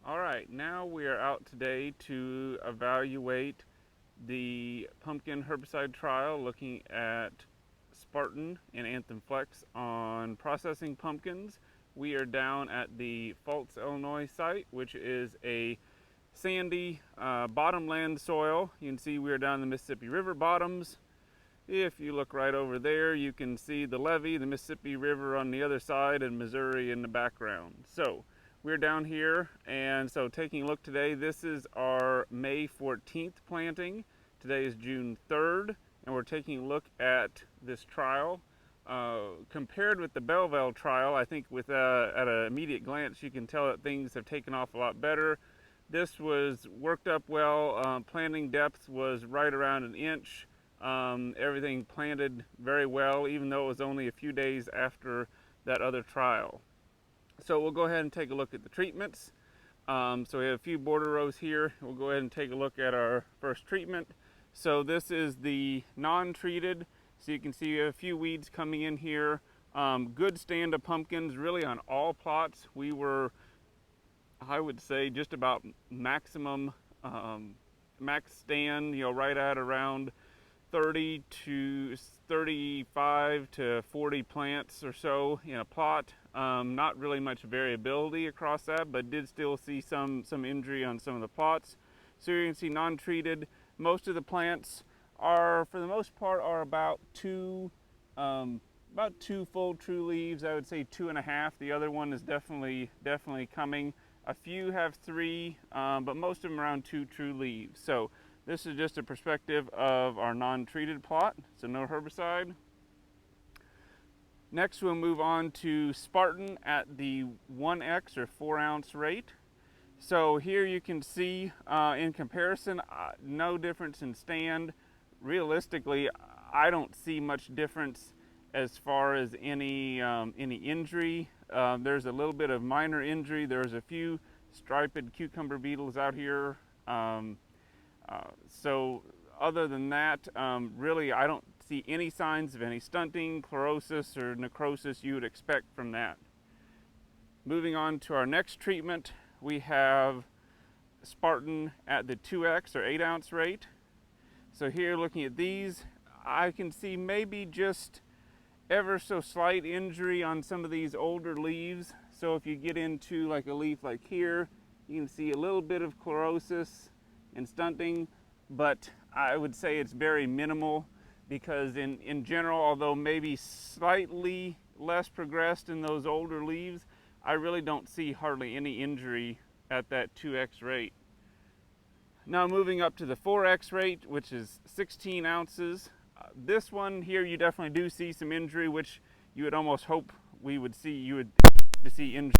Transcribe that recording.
All right, now we are out today to evaluate the pumpkin herbicide trial, looking at Spartan and Anthem Flex on processing pumpkins. We are down at the Fults, Illinois site, which is a sandy bottomland soil. You can see we are down the Mississippi River bottoms. If you look right over there, you can see the levee, the Mississippi River on the other side, and Missouri in the background. So we're down here, and so taking a look today, this is our May 14th planting. Today is June 3rd, and we're taking a look at this trial. Compared with the Belleville trial, I think at an immediate glance, you can tell that things have taken off a lot better. This was worked up well. Planting depth was right around an inch. Everything planted very well, even though it was only a few days after that other trial. So we'll go ahead and take a look at the treatments. So we have a few border rows here. We'll go ahead and take a look at our first treatment. So this is the non-treated. So you can see we have a few weeds coming in here. Good stand of pumpkins really on all plots. We were, I would say, just about maximum max stand, right at around 30 to 35 to 40 plants or so in a plot. Not really much variability across that, but did still see some injury on some of the plots. So you can see non-treated. Most of the plants are, for the most part, are about two full true leaves. I would say 2.5. The other one is definitely coming. A few have 3, but most of them around 2 true leaves. So this is just a perspective of our non-treated plot, so no herbicide. Next we'll move on to Spartan at the 1x or 4 ounce rate. So here you can see in comparison, no difference in stand. Realistically, I don't see much difference as far as any injury. There's a little bit of minor injury. There's a few striped cucumber beetles out here. So other than that, really I don't see any signs of any stunting, chlorosis, or necrosis you would expect from that. Moving on to our next treatment, we have Spartan at the 2x or 8 ounce rate. So here looking at these, I can see maybe just ever so slight injury on some of these older leaves. So if you get into like a leaf like here, you can see a little bit of chlorosis and stunting, but I would say it's very minimal, because in general, although maybe slightly less progressed in those older leaves, I really don't see hardly any injury at that 2x rate. Now moving up to the 4x rate, which is 16 ounces. This one here, you definitely do see some injury, which you would almost hope you would see injury